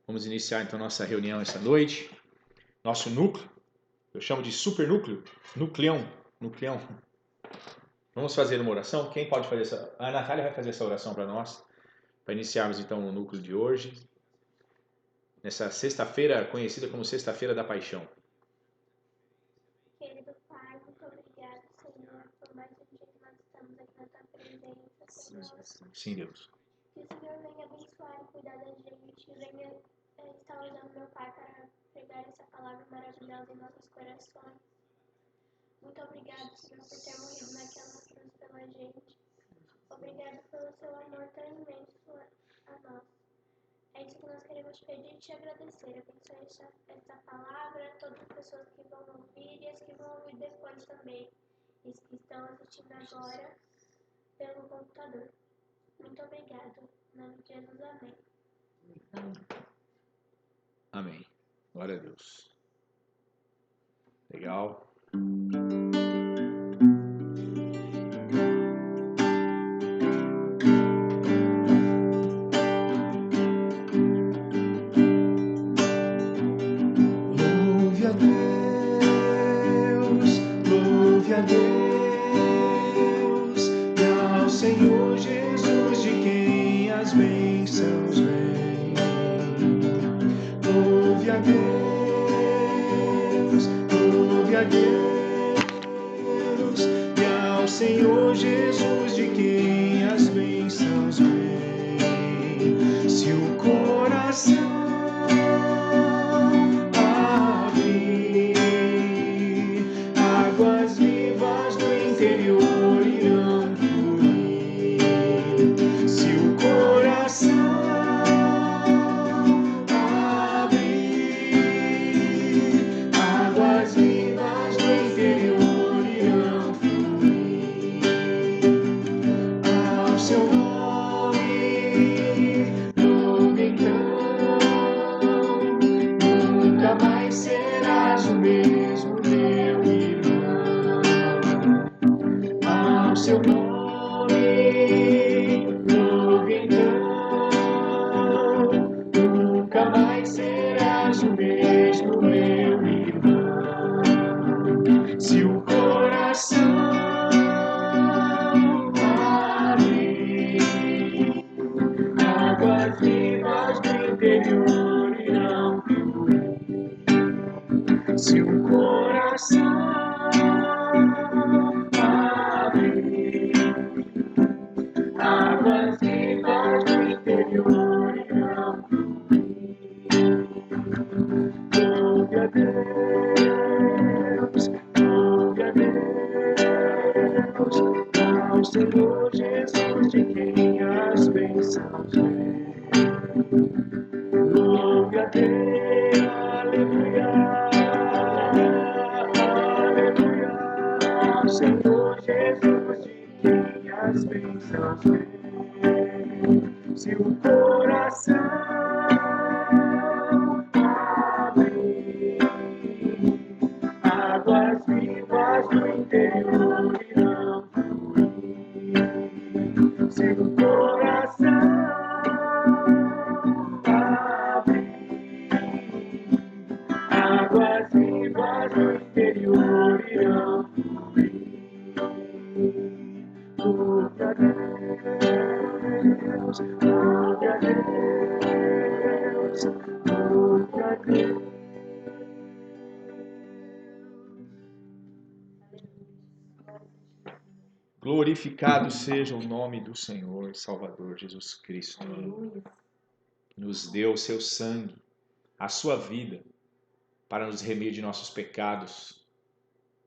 Vamos iniciar então nossa reunião esta noite. Nosso núcleo, eu chamo de supernúcleo, nucleão. Vamos fazer uma oração? Quem pode fazer essa? A Natália vai fazer essa oração para nós, para iniciarmos então o núcleo de hoje, nessa sexta-feira conhecida como Sexta-feira da Paixão. Querido Pai, muito obrigado, Senhor, por mais um dia que nós estamos aqui na Tua presença, Senhor. Sim, Deus. Que o Senhor venha abençoar e cuidar da gente, venha estar usando meu Pai para pregar essa palavra maravilhosa em nossos corações. Muito obrigado, Senhor, por ter morrido naquela cruz pela gente. Obrigado pelo seu amor tão imenso a nós. É isso que nós queremos pedir e te agradecer. Abençoe essa palavra, todas as pessoas que vão ouvir e as que vão ouvir depois também. E os que estão assistindo agora pelo computador. Muito obrigado. Em nome de Jesus, amém. Amém. Glória a Deus. Legal. Louve a Deus, louve a Deus, e ao Senhor Jesus de quem as bênçãos vêm. Louve a Deus, e ao Senhor Jesus de quem as bênçãos vêm. Se o coração águas vivas do interior irão fluir. Se o coração abrir, águas vivas do interior irão fluir. Ao seu nome, louve então, nunca mais serás o mesmo, meu irmão. Ao seu nome, louve então, nunca mais serás o mesmo, meu irmão. Se o coração abrir, águas vivas do interior irão fluir. Se o coração abrir, águas vivas do interior irão fluir. Louve a Deus, ao Senhor Jesus de quem as bênçãos vêm. Louve a Deus, aleluia, aleluia, ao Senhor Jesus de quem as bênçãos vêm. Se o coração abrir, águas vivas do interior irão fluir. Se o coração abrir, águas vivas do interior irão fluir. Louve a Deus, louve a Deus, louve a Deus. Glorificado seja o nome do Senhor Salvador Jesus Cristo. Que nos deu o seu sangue, a sua vida, para nos remir de nossos pecados,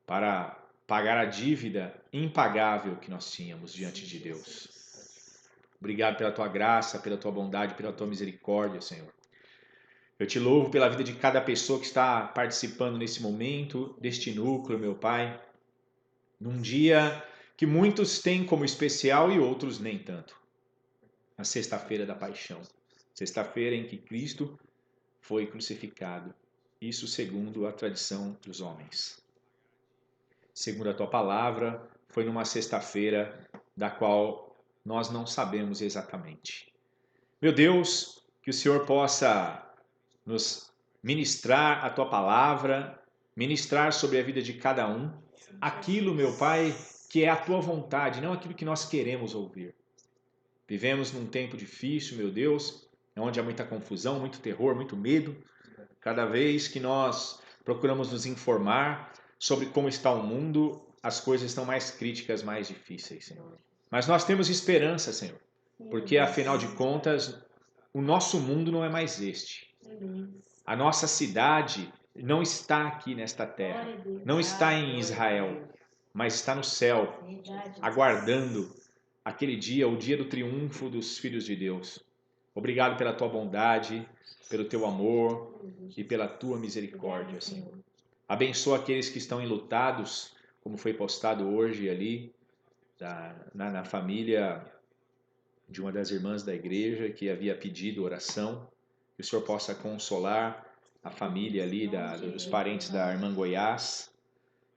para pagar a dívida impagável que nós tínhamos diante de Deus. Obrigado pela tua graça, pela tua bondade, pela tua misericórdia, Senhor. Eu te louvo pela vida de cada pessoa que está participando nesse momento, deste núcleo, meu Pai, num dia que muitos têm como especial e outros nem tanto. A Sexta-feira da Paixão. Sexta-feira em que Cristo foi crucificado. Isso segundo a tradição dos homens. Segundo a tua palavra, foi numa sexta-feira da qual nós não sabemos exatamente. Meu Deus, que o Senhor possa nos ministrar a tua palavra, ministrar sobre a vida de cada um, aquilo, meu Pai, que é a tua vontade, não aquilo que nós queremos ouvir. Vivemos num tempo difícil, meu Deus, onde há muita confusão, muito terror, muito medo. Cada vez que nós procuramos nos informar sobre como está o mundo, as coisas estão mais críticas, mais difíceis, Senhor. Mas nós temos esperança, Senhor, porque afinal de contas, o nosso mundo não é mais este. A nossa cidade não está aqui nesta terra, não está em Israel, mas está no céu, aguardando aquele dia, o dia do triunfo dos filhos de Deus. Obrigado pela tua bondade, pelo teu amor e pela tua misericórdia, Senhor. Abençoa aqueles que estão enlutados, como foi postado hoje ali, na família de uma das irmãs da igreja que havia pedido oração. Que o Senhor possa consolar a família ali, dos parentes da irmã Goiás.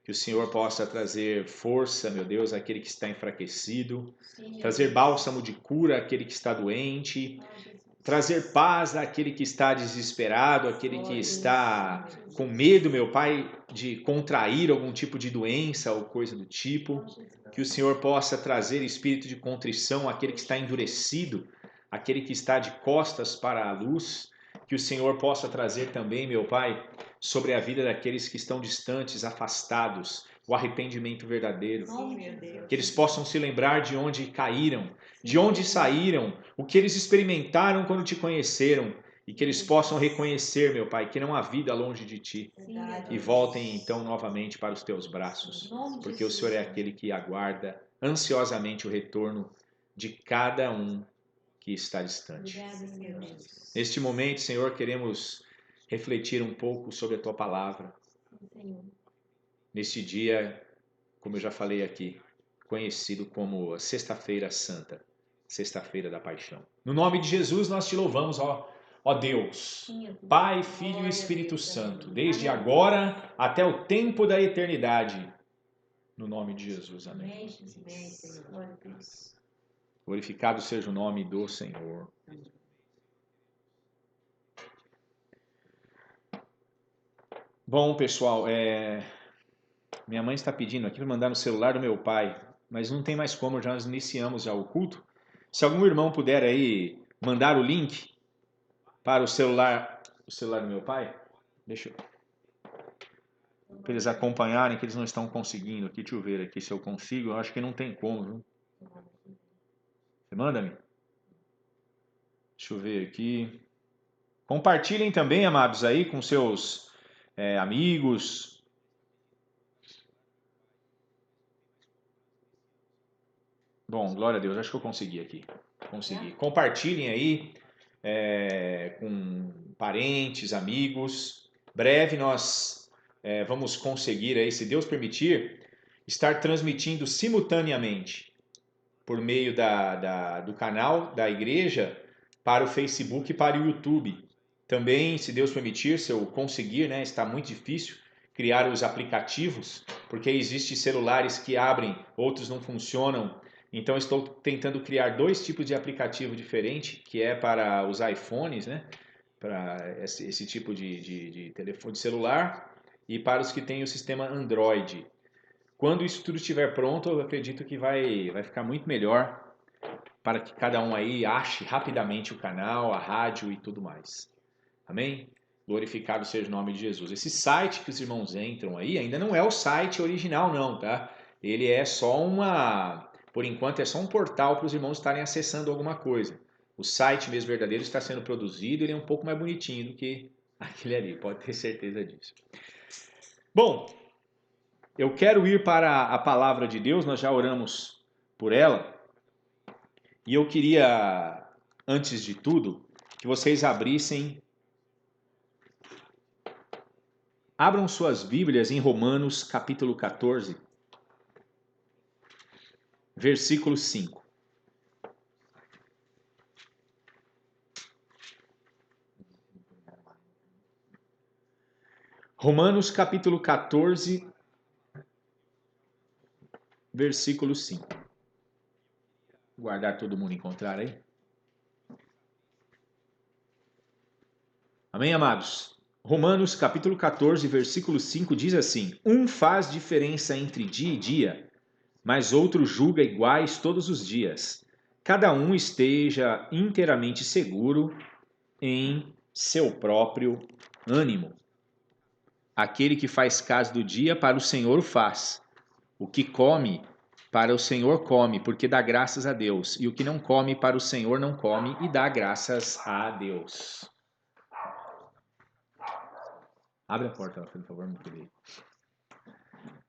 Que o Senhor possa trazer força, meu Deus, àquele que está enfraquecido, trazer bálsamo de cura àquele que está doente, trazer paz àquele que está desesperado, àquele que está com medo, meu Pai, de contrair algum tipo de doença ou coisa do tipo. Que o Senhor possa trazer espírito de contrição àquele que está endurecido, àquele que está de costas para a luz. Que o Senhor possa trazer também, meu Pai, sobre a vida daqueles que estão distantes, afastados, o arrependimento verdadeiro. Que eles possam se lembrar de onde caíram, de onde saíram, o que eles experimentaram quando te conheceram, e que eles possam reconhecer, meu Pai, que não há vida longe de ti, e voltem então novamente para os teus braços, porque o Senhor é aquele que aguarda ansiosamente o retorno de cada um que está distante. Neste momento, Senhor, queremos refletir um pouco sobre a tua palavra. Neste dia, como eu já falei aqui, conhecido como Sexta-feira Santa, Sexta-feira da Paixão. No nome de Jesus nós te louvamos, ó Deus, Pai, Filho e Espírito Santo, desde agora até o tempo da eternidade. No nome de Jesus, amém. Glorificado seja o nome do Senhor. Bom, pessoal, minha mãe está pedindo aqui para mandar no celular do meu pai, mas não tem mais como, já nós iniciamos já o culto. Se algum irmão puder aí mandar o link para o celular do meu pai, deixa eu... para eles acompanharem, que eles não estão conseguindo aqui. Deixa eu ver aqui se eu consigo. Eu acho que não tem como, viu? Você manda-me? Deixa eu ver aqui. Compartilhem também, amados, aí com seus amigos. Bom, glória a Deus, acho que eu consegui aqui. Consegui. Compartilhem aí com parentes, amigos. Breve nós vamos conseguir aí, se Deus permitir, estar transmitindo simultaneamente por meio do canal da igreja para o Facebook e para o YouTube. Também, se Deus permitir, se eu conseguir, né, está muito difícil criar os aplicativos, porque existem celulares que abrem, outros não funcionam. Então, estou tentando criar 2 tipos de aplicativo diferente, que é para os iPhones, né, para esse tipo de telefone de celular, e para os que têm o sistema Android. Quando isso tudo estiver pronto, eu acredito que vai ficar muito melhor para que cada um aí ache rapidamente o canal, a rádio e tudo mais. Amém? Glorificado seja o nome de Jesus. Esse site que os irmãos entram aí ainda não é o site original não, tá? Ele é só por enquanto é só um portal para os irmãos estarem acessando alguma coisa. O site mesmo verdadeiro está sendo produzido, ele é um pouco mais bonitinho do que aquele ali, pode ter certeza disso. Bom, eu quero ir para a palavra de Deus, nós já oramos por ela, e eu queria, antes de tudo, que vocês abram suas Bíblias em Romanos capítulo 14, versículo 5. Romanos capítulo 14, versículo 5. Guardar todo mundo encontrar aí. Amém, amados? Romanos capítulo 14, versículo 5 diz assim: Um faz diferença entre dia e dia, mas outro julga iguais todos os dias. Cada um esteja inteiramente seguro em seu próprio ânimo. Aquele que faz caso do dia, para o Senhor o faz. O que come, para o Senhor come, porque dá graças a Deus. E o que não come, para o Senhor não come, e dá graças a Deus. Abre a porta, por favor, meu querido.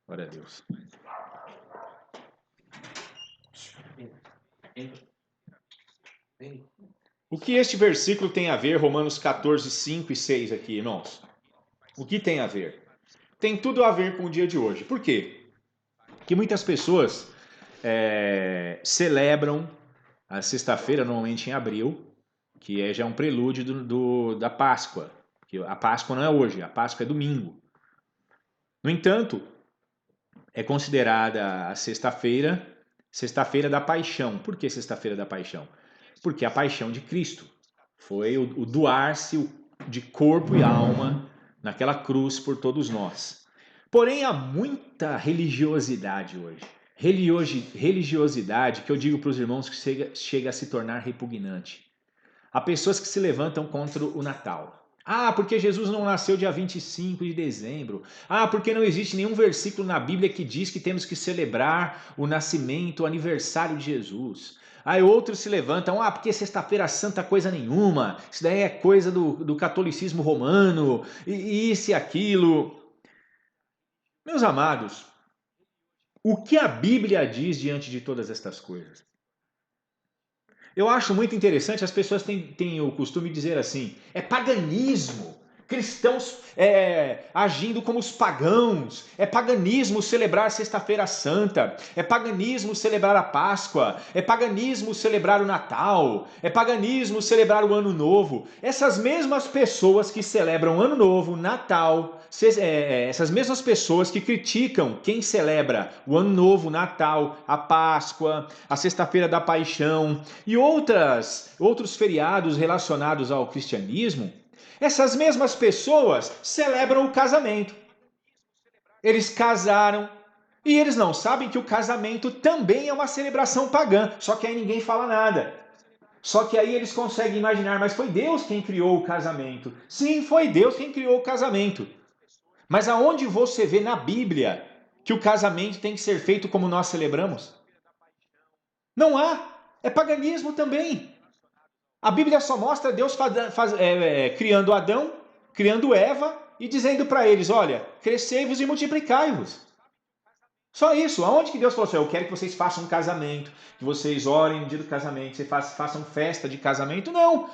Glória a Deus. O que este versículo tem a ver, Romanos 14, 5 e 6 aqui, irmãos? O que tem a ver? Tem tudo a ver com o dia de hoje. Por quê? Porque muitas pessoas celebram a sexta-feira, normalmente em abril, que já é um prelúdio da Páscoa. Que a Páscoa não é hoje, a Páscoa é domingo. No entanto, é considerada a sexta-feira da paixão. Por que sexta-feira da paixão? Porque a paixão de Cristo foi o doar-se de corpo e alma naquela cruz por todos nós. Porém, há muita religiosidade hoje. Religiosidade que eu digo para os irmãos que chega a se tornar repugnante. Há pessoas que se levantam contra o Natal. Ah, porque Jesus não nasceu dia 25 de dezembro. Ah, porque não existe nenhum versículo na Bíblia que diz que temos que celebrar o nascimento, o aniversário de Jesus. Aí outros se levantam, porque sexta-feira santa coisa nenhuma. Isso daí é coisa do catolicismo romano, e isso e aquilo. Meus amados, o que a Bíblia diz diante de todas estas coisas? Eu acho muito interessante, as pessoas têm o costume de dizer assim, é paganismo, cristãos agindo como os pagãos, é paganismo celebrar a Sexta-feira Santa, é paganismo celebrar a Páscoa, é paganismo celebrar o Natal, é paganismo celebrar o Ano Novo. Essas mesmas pessoas que celebram o Ano Novo, Natal, essas mesmas pessoas que criticam quem celebra o Ano Novo, Natal, a Páscoa, a Sexta-feira da Paixão e outros feriados relacionados ao cristianismo, essas mesmas pessoas celebram o casamento. Eles casaram e eles não sabem que o casamento também é uma celebração pagã, só que aí ninguém fala nada. Só que aí eles conseguem imaginar, mas foi Deus quem criou o casamento. Sim, foi Deus quem criou o casamento. Mas aonde você vê na Bíblia que o casamento tem que ser feito como nós celebramos? Não há. É paganismo também. A Bíblia só mostra Deus criando Adão, criando Eva e dizendo para eles, olha, crescei-vos e multiplicai-vos. Só isso. Aonde que Deus falou assim, eu quero que vocês façam um casamento, que vocês orem no dia do casamento, que vocês façam festa de casamento? Não.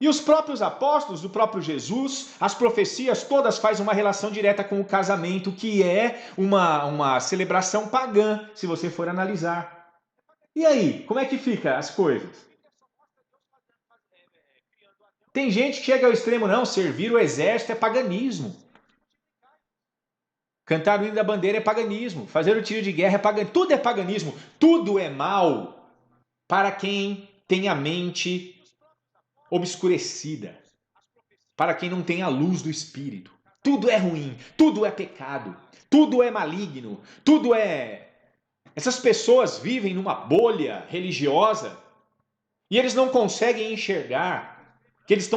E os próprios apóstolos, do próprio Jesus, as profecias todas fazem uma relação direta com o casamento, que é uma celebração pagã, se você for analisar. E aí, como é que fica as coisas? Tem gente que chega ao extremo, não, servir o exército é paganismo. Cantar o hino da bandeira é paganismo. Fazer o tiro de guerra é paganismo. Tudo é paganismo. Tudo é mal para quem tem a mente obscurecida. Para quem não tem a luz do Espírito. Tudo é ruim. Tudo é pecado. Tudo é maligno. Tudo é... Essas pessoas vivem numa bolha religiosa e eles não conseguem enxergar que eles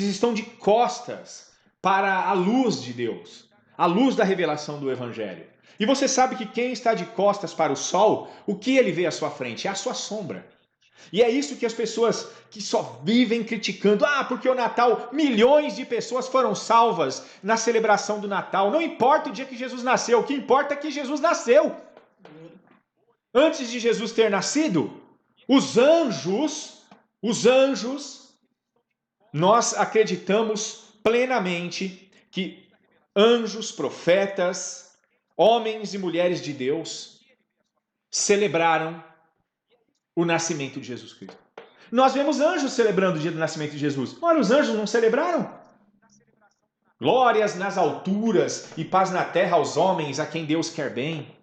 estão de costas para a luz de Deus, a luz da revelação do Evangelho. E você sabe que quem está de costas para o sol, o que ele vê à sua frente? É a sua sombra. E é isso que as pessoas que só vivem criticando, porque o Natal, milhões de pessoas foram salvas na celebração do Natal. Não importa o dia que Jesus nasceu, o que importa é que Jesus nasceu. Antes de Jesus ter nascido, os anjos, nós acreditamos plenamente que anjos, profetas, homens e mulheres de Deus celebraram o nascimento de Jesus Cristo. Nós vemos anjos celebrando o dia do nascimento de Jesus. Ora, os anjos não celebraram? Glórias nas alturas e paz na terra aos homens a quem Deus quer bem.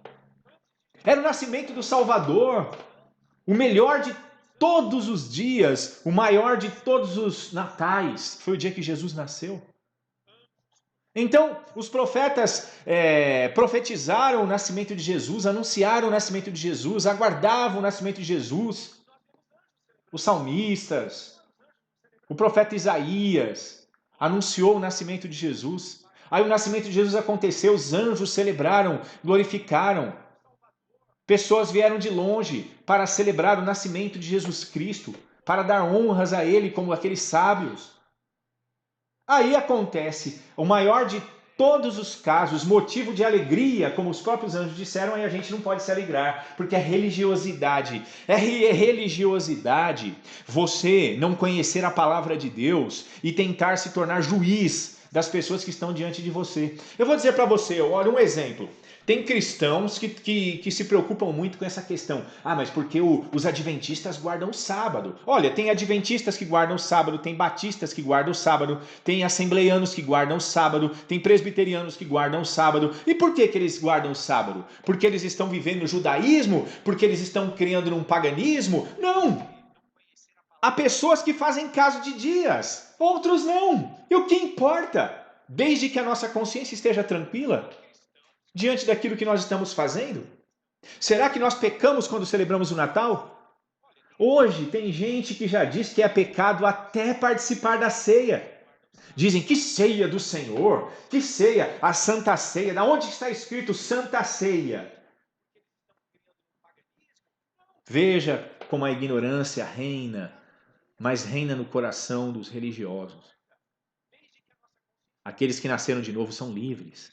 Era o nascimento do Salvador, o melhor de Todos os dias, o maior de todos os natais, foi o dia que Jesus nasceu. Então, os profetas profetizaram o nascimento de Jesus, anunciaram o nascimento de Jesus, aguardavam o nascimento de Jesus. Os salmistas, o profeta Isaías anunciou o nascimento de Jesus. Aí o nascimento de Jesus aconteceu, os anjos celebraram, glorificaram. Pessoas vieram de longe para celebrar o nascimento de Jesus Cristo, para dar honras a Ele como aqueles sábios. Aí acontece o maior de todos os casos, motivo de alegria, como os próprios anjos disseram, aí a gente não pode se alegrar, porque é religiosidade. É religiosidade você não conhecer a palavra de Deus e tentar se tornar juiz das pessoas que estão diante de você. Eu vou dizer para você, olha um exemplo. Tem cristãos que se preocupam muito com essa questão. Ah, mas porque os adventistas guardam o sábado? Olha, tem adventistas que guardam o sábado, tem batistas que guardam o sábado, tem assembleianos que guardam o sábado, tem presbiterianos que guardam o sábado. E por que eles guardam o sábado? Porque eles estão vivendo no judaísmo? Porque eles estão criando num paganismo? Não! Há pessoas que fazem caso de dias, outros não. E o que importa? Desde que a nossa consciência esteja tranquila diante daquilo que nós estamos fazendo? Será que nós pecamos quando celebramos o Natal? Hoje tem gente que já diz que é pecado até participar da ceia. Dizem que ceia do Senhor, que ceia, a Santa Ceia. Da onde está escrito Santa Ceia? Veja como a ignorância reina, mas reina no coração dos religiosos. Aqueles que nasceram de novo são livres.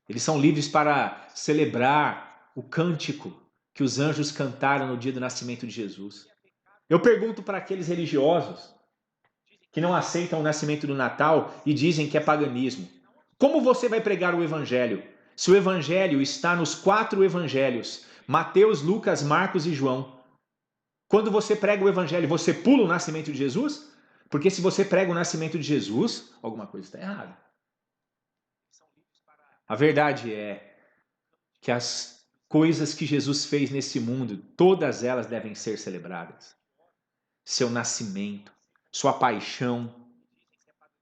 Eles são livres para celebrar o cântico que os anjos cantaram no dia do nascimento de Jesus. Eu pergunto para aqueles religiosos que não aceitam o nascimento do Natal e dizem que é paganismo: como você vai pregar o Evangelho se o Evangelho está nos 4 Evangelhos, Mateus, Lucas, Marcos e João? Quando você prega o Evangelho, você pula o nascimento de Jesus? Porque se você prega o nascimento de Jesus, alguma coisa está errada. A verdade é que as coisas que Jesus fez nesse mundo, todas elas devem ser celebradas. Seu nascimento, sua paixão,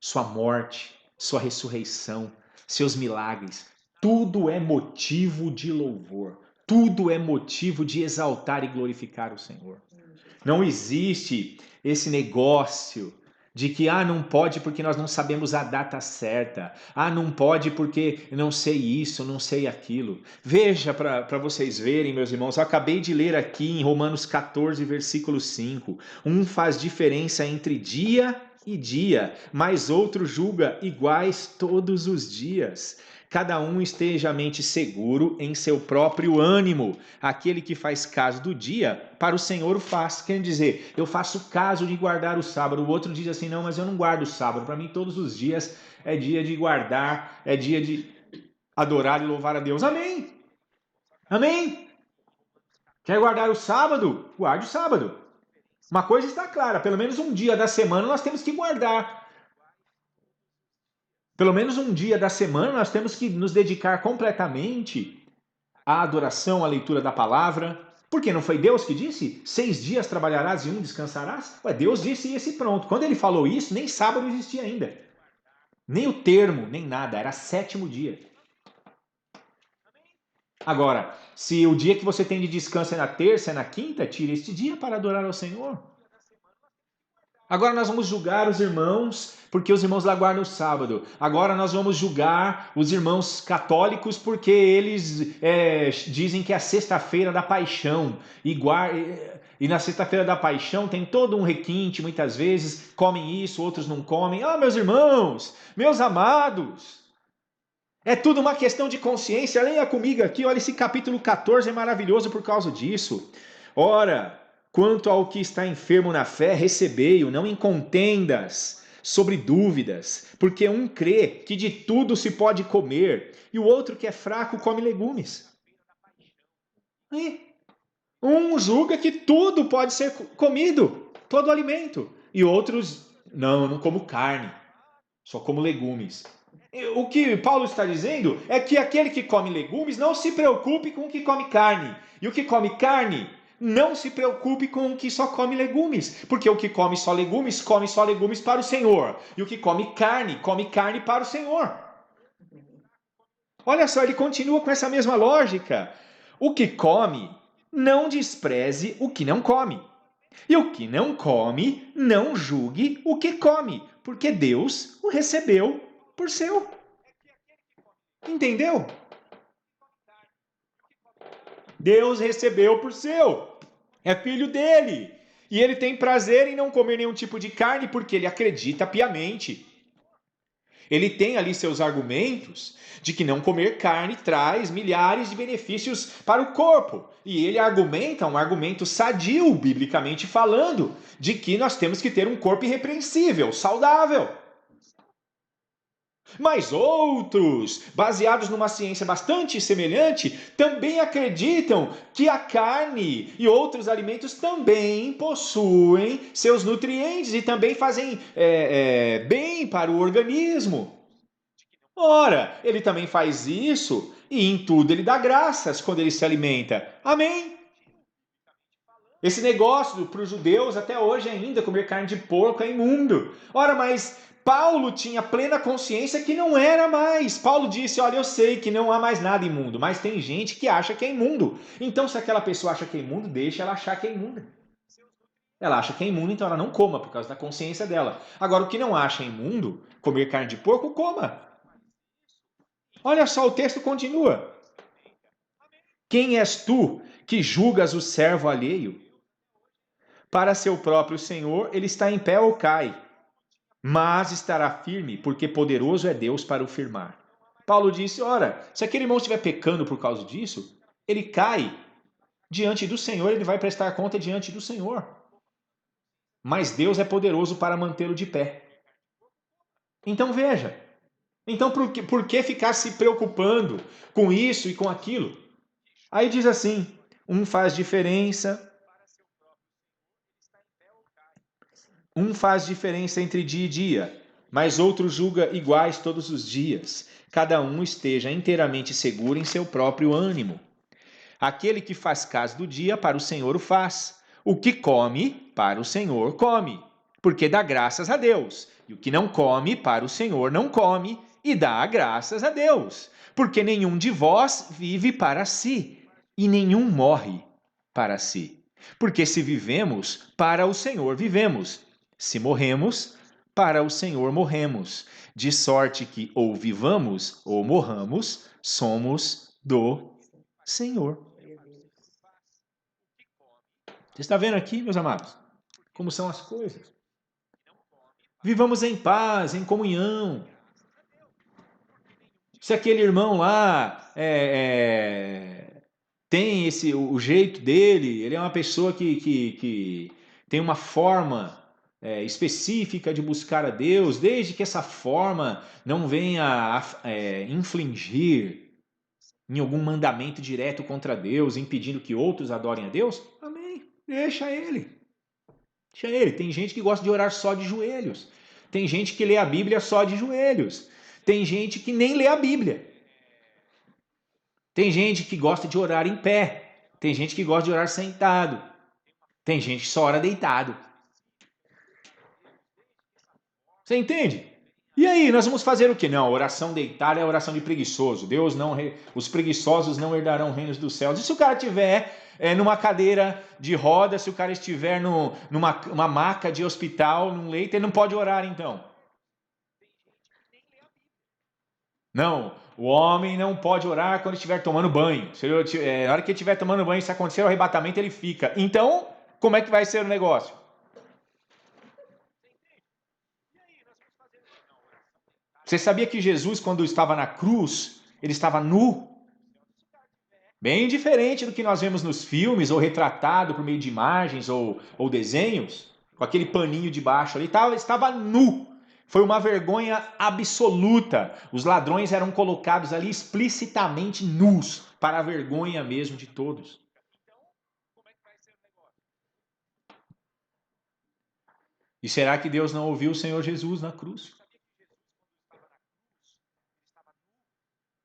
sua morte, sua ressurreição, seus milagres, tudo é motivo de louvor, tudo é motivo de exaltar e glorificar o Senhor. Não existe esse negócio de que não pode porque nós não sabemos a data certa, não pode porque não sei isso, não sei aquilo. Veja para vocês verem, meus irmãos, eu acabei de ler aqui em Romanos 14, versículo 5, faz diferença entre dia e dia, mas outro julga iguais todos os dias. Cada um esteja a mente seguro em seu próprio ânimo. Aquele que faz caso do dia, para o Senhor o faz. Quer dizer, eu faço caso de guardar o sábado. O outro diz assim, não, mas eu não guardo o sábado. Para mim, todos os dias é dia de guardar, é dia de adorar e louvar a Deus. Amém? Amém? Quer guardar o sábado? Guarde o sábado. Uma coisa está clara, pelo menos um dia da semana nós temos que guardar. Pelo menos um dia da semana nós temos que nos dedicar completamente à adoração, à leitura da palavra. Porque não foi Deus que disse? 6 dias trabalharás e 1 descansarás? Deus disse isso e pronto. Quando ele falou isso, nem sábado existia ainda. Nem o termo, nem nada. Era 7º dia. Agora, se o dia que você tem de descanso é na terça, é na quinta, tire este dia para adorar ao Senhor. Agora nós vamos julgar os irmãos porque os irmãos lá guardam o sábado. Agora nós vamos julgar os irmãos católicos porque eles dizem que é a sexta-feira da paixão. E na sexta-feira da paixão tem todo um requinte, muitas vezes comem isso, outros não comem. Meus irmãos, meus amados, é tudo uma questão de consciência. Leia comigo aqui, olha, esse capítulo 14 é maravilhoso por causa disso. Ora, quanto ao que está enfermo na fé, recebei-o, não em contendas sobre dúvidas, porque um crê que de tudo se pode comer, e o outro que é fraco come legumes. E um julga que tudo pode ser comido, todo alimento, e outros, não como carne, só como legumes. O que Paulo está dizendo é que aquele que come legumes não se preocupe com o que come carne, e o que come carne Não se preocupe com o que só come legumes, porque o que come só legumes para o Senhor. E o que come carne para o Senhor. Olha só, ele continua com essa mesma lógica. O que come, não despreze o que não come. E o que não come, não julgue o que come, porque Deus o recebeu por seu. Entendeu? Deus recebeu por seu. É filho dele. E ele tem prazer em não comer nenhum tipo de carne, porque ele acredita piamente. Ele tem ali seus argumentos de que não comer carne traz milhares de benefícios para o corpo. E ele argumenta um argumento sadio, biblicamente falando, de que nós temos que ter um corpo irrepreensível, saudável. Mas outros, baseados numa ciência bastante semelhante, também acreditam que a carne e outros alimentos também possuem seus nutrientes e também fazem bem para o organismo. Ora, ele também faz isso e em tudo ele dá graças quando ele se alimenta. Amém? Esse negócio para os judeus até hoje ainda comer carne de porco é imundo. Ora, mas Paulo tinha plena consciência que não era mais. Paulo disse, olha, eu sei que não há mais nada imundo, mas tem gente que acha que é imundo. Então, se aquela pessoa acha que é imundo, deixa ela achar que é imunda. Ela acha que é imundo, então ela não coma, por causa da consciência dela. Agora, o que não acha imundo, comer carne de porco, coma. Olha só, o texto continua. Quem és tu que julgas o servo alheio? Para seu próprio Senhor, ele está em pé ou cai, mas estará firme, porque poderoso é Deus para o firmar. Paulo disse, ora, se aquele irmão estiver pecando por causa disso, ele cai diante do Senhor, ele vai prestar conta diante do Senhor. Mas Deus é poderoso para mantê-lo de pé. Então veja, então por que ficar se preocupando com isso e com aquilo? Aí diz assim, um faz diferença entre dia e dia, mas outro julga iguais todos os dias. Cada um esteja inteiramente seguro em seu próprio ânimo. Aquele que faz caso do dia, para o Senhor o faz. O que come, para o Senhor come, porque dá graças a Deus. E o que não come, para o Senhor não come, e dá graças a Deus. Porque nenhum de vós vive para si, e nenhum morre para si. Porque se vivemos, para o Senhor vivemos. Se morremos, para o Senhor morremos. De sorte que ou vivamos ou morramos, somos do Senhor. Você está vendo aqui, meus amados, como são as coisas? Vivamos em paz, em comunhão. Se aquele irmão lá tem o jeito dele, ele é uma pessoa que tem uma forma específica de buscar a Deus, desde que essa forma não venha a infligir em algum mandamento direto contra Deus, impedindo que outros adorem a Deus, amém, deixa ele. Deixa ele. Tem gente que gosta de orar só de joelhos. Tem gente que lê a Bíblia só de joelhos. Tem gente que nem lê a Bíblia. Tem gente que gosta de orar em pé. Tem gente que gosta de orar sentado. Tem gente que só ora deitado. Você entende? E aí, nós vamos fazer o quê? Não, oração deitada é oração de preguiçoso. Os preguiçosos não herdarão reinos dos céus. E se o cara tiver numa cadeira de roda, se o cara estiver numa maca de hospital, num leito, ele não pode orar então. Não, o homem não pode orar quando estiver tomando banho. Na hora que ele estiver tomando banho, se acontecer o arrebatamento, ele fica. Então, como é que vai ser o negócio? Você sabia que Jesus, quando estava na cruz, ele estava nu? Bem diferente do que nós vemos nos filmes, ou retratado por meio de imagens ou desenhos, com aquele paninho de baixo ali, estava nu. Foi uma vergonha absoluta. Os ladrões eram colocados ali explicitamente nus, para a vergonha mesmo de todos. E será que Deus não ouviu o Senhor Jesus na cruz?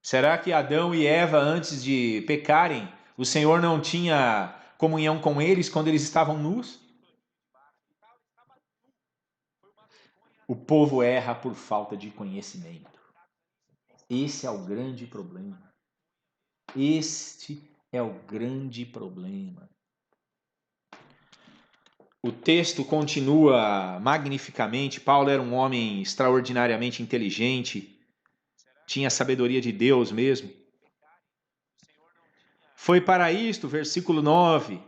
Será que Adão e Eva, antes de pecarem, o Senhor não tinha comunhão com eles quando eles estavam nus? O povo erra por falta de conhecimento. Esse é o grande problema. Este é o grande problema. O texto continua magnificamente. Paulo era um homem extraordinariamente inteligente, tinha a sabedoria de Deus mesmo. Foi para isto, versículo 9,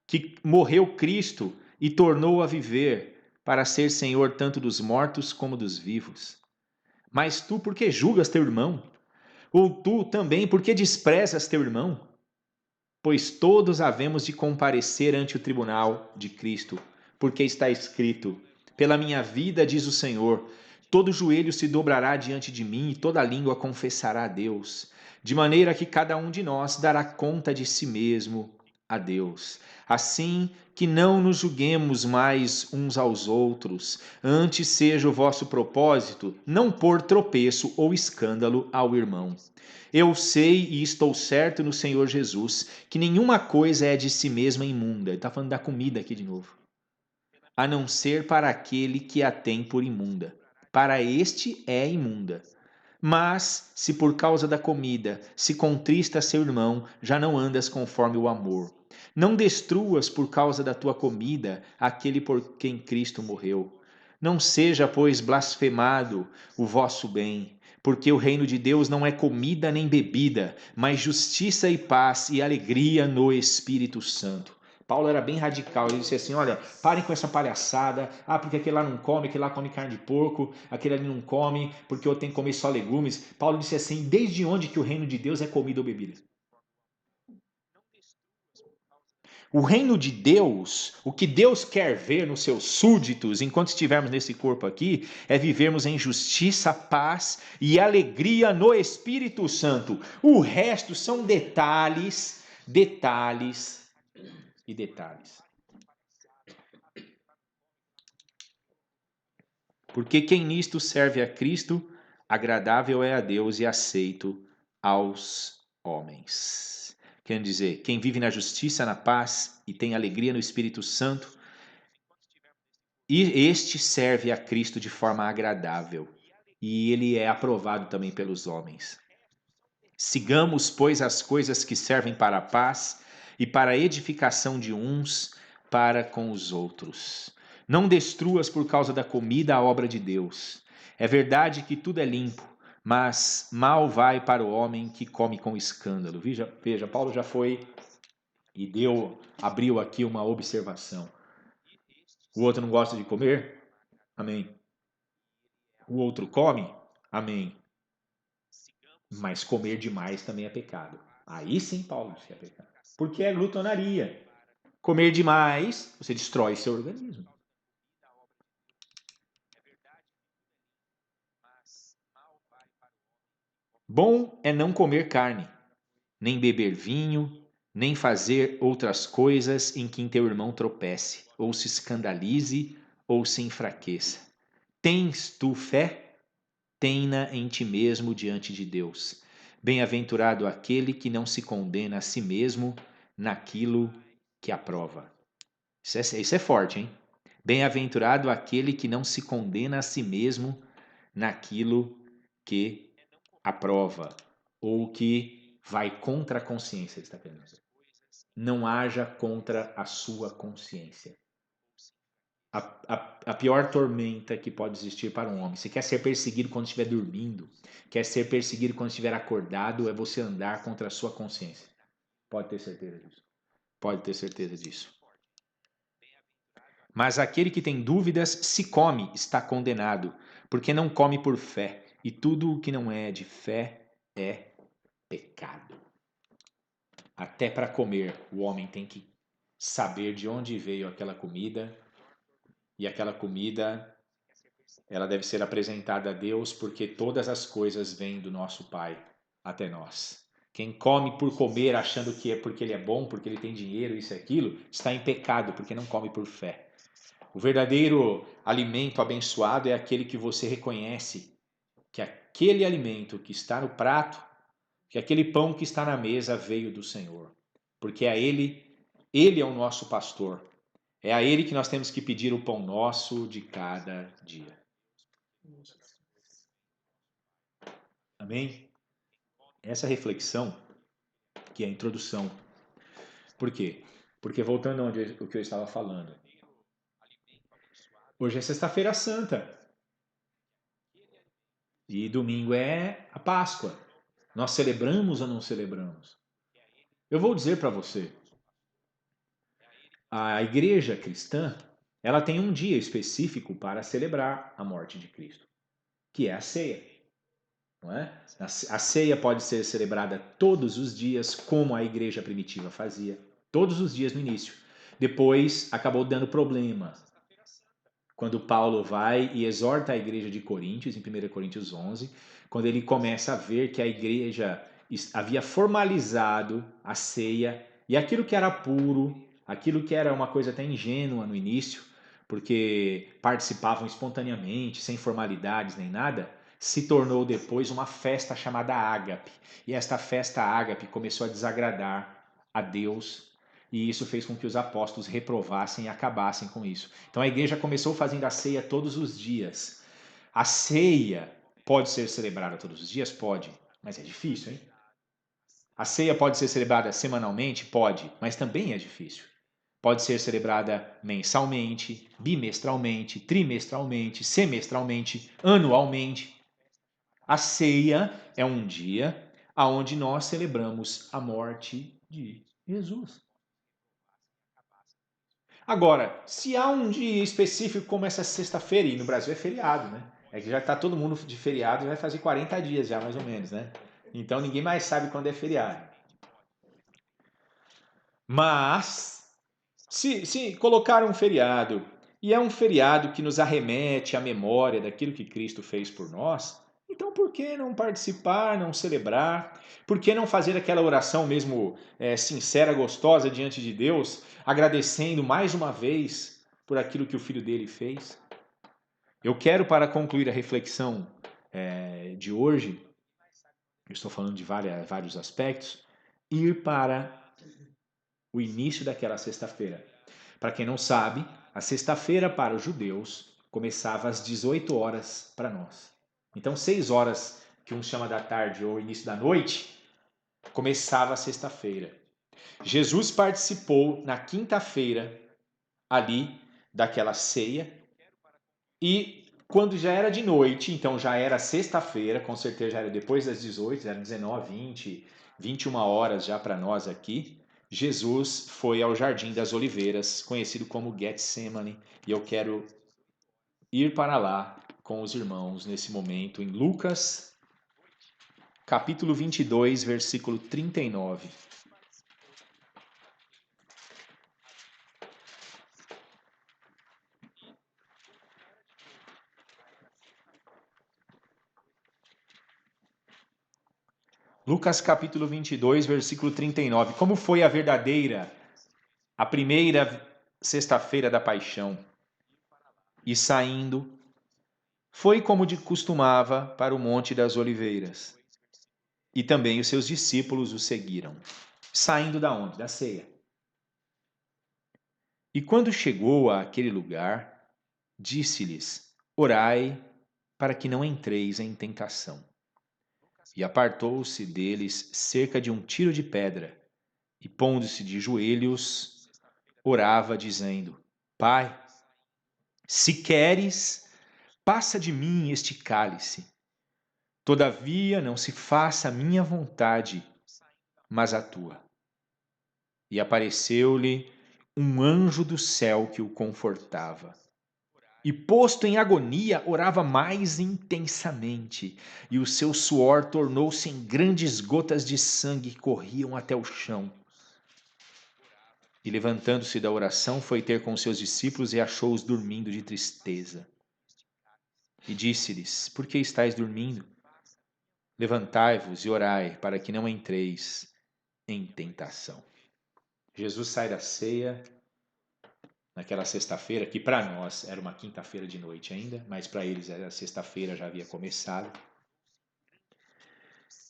que morreu Cristo e tornou a viver, para ser Senhor tanto dos mortos como dos vivos. Mas tu, por que julgas teu irmão? Ou tu também, por que desprezas teu irmão? Pois todos havemos de comparecer ante o tribunal de Cristo, porque está escrito: pela minha vida, diz o Senhor, todo joelho se dobrará diante de mim e toda língua confessará a Deus, de maneira que cada um de nós dará conta de si mesmo a Deus. Assim que não nos julguemos mais uns aos outros, antes seja o vosso propósito não pôr tropeço ou escândalo ao irmão. Eu sei e estou certo no Senhor Jesus que nenhuma coisa é de si mesma imunda. Ele está falando da comida aqui de novo. A não ser para aquele que a tem por imunda. Para este é imunda. Mas, se por causa da comida se contrista seu irmão, já não andas conforme o amor. Não destruas por causa da tua comida aquele por quem Cristo morreu. Não seja, pois, blasfemado o vosso bem, porque o reino de Deus não é comida nem bebida, mas justiça e paz e alegria no Espírito Santo. Paulo era bem radical, ele disse assim, olha, parem com essa palhaçada, porque aquele lá não come, aquele lá come carne de porco, aquele ali não come, porque eu tenho que comer só legumes. Paulo disse assim, desde onde que o reino de Deus é comida ou bebida? O reino de Deus, o que Deus quer ver nos seus súditos, enquanto estivermos nesse corpo aqui, é vivermos em justiça, paz e alegria no Espírito Santo. O resto são detalhes e detalhes. Porque quem nisto serve a Cristo, agradável é a Deus e aceito aos homens. Quer dizer, quem vive na justiça, na paz e tem alegria no Espírito Santo, e este serve a Cristo de forma agradável. E ele é aprovado também pelos homens. Sigamos, pois, as coisas que servem para a paz e para a edificação de uns para com os outros. Não destruas por causa da comida a obra de Deus. É verdade que tudo é limpo, mas mal vai para o homem que come com escândalo. Veja, Paulo já foi e abriu aqui uma observação. O outro não gosta de comer? Amém. O outro come? Amém. Mas comer demais também é pecado. Aí sim Paulo diz que é pecado. Porque é glutonaria. Comer demais, você destrói seu organismo. Bom é não comer carne, nem beber vinho, nem fazer outras coisas em que teu irmão tropece, ou se escandalize, ou se enfraqueça. Tens tu fé? Tem-na em ti mesmo diante de Deus. Bem-aventurado aquele que não se condena a si mesmo naquilo que aprova. Isso é forte, hein? Bem-aventurado aquele que não se condena a si mesmo naquilo que aprova, ou que vai contra a consciência, ele está querendo dizer. Não haja contra a sua consciência. A pior tormenta que pode existir para um homem. Se quer ser perseguido quando estiver dormindo, quer ser perseguido quando estiver acordado, é você andar contra a sua consciência. Pode ter certeza disso. Pode ter certeza disso. Mas aquele que tem dúvidas, se come, está condenado, porque não come por fé, e tudo o que não é de fé é pecado. Até para comer, o homem tem que saber de onde veio aquela comida, e aquela comida, ela deve ser apresentada a Deus, porque todas as coisas vêm do nosso Pai até nós. Quem come por comer, achando que é porque ele é bom, porque ele tem dinheiro, isso e aquilo, está em pecado, porque não come por fé. O verdadeiro alimento abençoado é aquele que você reconhece que aquele alimento que está no prato, que aquele pão que está na mesa veio do Senhor. Porque a Ele Ele é o nosso pastor. É a Ele que nós temos que pedir o pão nosso de cada dia. Amém? Essa reflexão, que é a introdução. Por quê? Porque voltando ao que eu estava falando. Hoje é sexta-feira santa. E domingo é a Páscoa. Nós celebramos ou não celebramos? Eu vou dizer para você. A igreja cristã, ela tem um dia específico para celebrar a morte de Cristo, que é a ceia. Não é? A ceia pode ser celebrada todos os dias, como a igreja primitiva fazia, todos os dias no início. Depois acabou dando problema. Quando Paulo vai e exorta a igreja de Coríntios, em 1 Coríntios 11, quando ele começa a ver que a igreja havia formalizado a ceia e aquilo que era puro, aquilo que era uma coisa até ingênua no início, porque participavam espontaneamente, sem formalidades nem nada, se tornou depois uma festa chamada ágape. E esta festa ágape começou a desagradar a Deus, e isso fez com que os apóstolos reprovassem e acabassem com isso. Então a igreja começou fazendo a ceia todos os dias. A ceia pode ser celebrada todos os dias? Pode, mas é difícil, hein? A ceia pode ser celebrada semanalmente? Pode, mas também é difícil. Pode ser celebrada mensalmente, bimestralmente, trimestralmente, semestralmente, anualmente. A ceia é um dia onde nós celebramos a morte de Jesus. Agora, se há um dia específico como essa sexta-feira, e no Brasil é feriado, né? É que já está todo mundo de feriado, vai fazer 40 dias já, mais ou menos, né? Então ninguém mais sabe quando é feriado. Mas, se colocar um feriado, e é um feriado que nos arremete à memória daquilo que Cristo fez por nós, então por que não participar, não celebrar? Por que não fazer aquela oração mesmo sincera, gostosa diante de Deus, agradecendo mais uma vez por aquilo que o Filho dele fez? Eu quero, para concluir a reflexão de hoje, eu estou falando de vários aspectos, ir para o início daquela sexta-feira. Para quem não sabe, a sexta-feira para os judeus começava às 18 horas para nós. Então, 6 horas, que um chama da tarde ou início da noite, começava a sexta-feira. Jesus participou na quinta-feira ali daquela ceia e quando já era de noite, então já era sexta-feira, com certeza já era depois das 18, era 19, 20, 21 horas já para nós aqui. Jesus foi ao Jardim das Oliveiras, conhecido como Getsemane, e eu quero ir para lá com os irmãos nesse momento em Lucas, capítulo 22, versículo 39. Lucas capítulo 22, versículo 39. Como foi a primeira sexta-feira da paixão? E saindo, foi como de costumava para o Monte das Oliveiras. E também os seus discípulos o seguiram. Saindo da onde? Da ceia. E quando chegou àquele lugar, disse-lhes: Orai para que não entreis em tentação. E apartou-se deles cerca de um tiro de pedra, e pondo-se de joelhos, orava, dizendo: Pai, se queres, passa de mim este cálice. Todavia não se faça a minha vontade, mas a tua. E apareceu-lhe um anjo do céu que o confortava. E posto em agonia, orava mais intensamente, e o seu suor tornou-se em grandes gotas de sangue que corriam até o chão. E levantando-se da oração, foi ter com seus discípulos e achou-os dormindo de tristeza. E disse-lhes: Por que estáis dormindo? Levantai-vos e orai, para que não entreis em tentação. Jesus sai da ceia naquela sexta-feira, que para nós era uma quinta-feira de noite ainda, mas para eles era sexta-feira, já havia começado.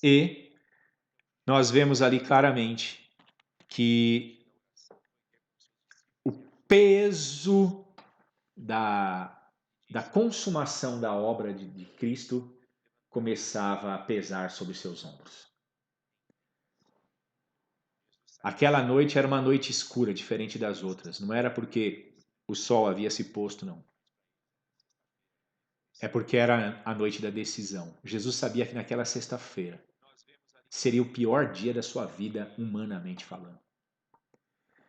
E nós vemos ali claramente que peso da consumação da obra de Cristo começava a pesar sobre seus ombros. Aquela noite era uma noite escura, diferente das outras. Não era porque o sol havia se posto, não. É porque era a noite da decisão. Jesus sabia que naquela sexta-feira seria o pior dia da sua vida, humanamente falando.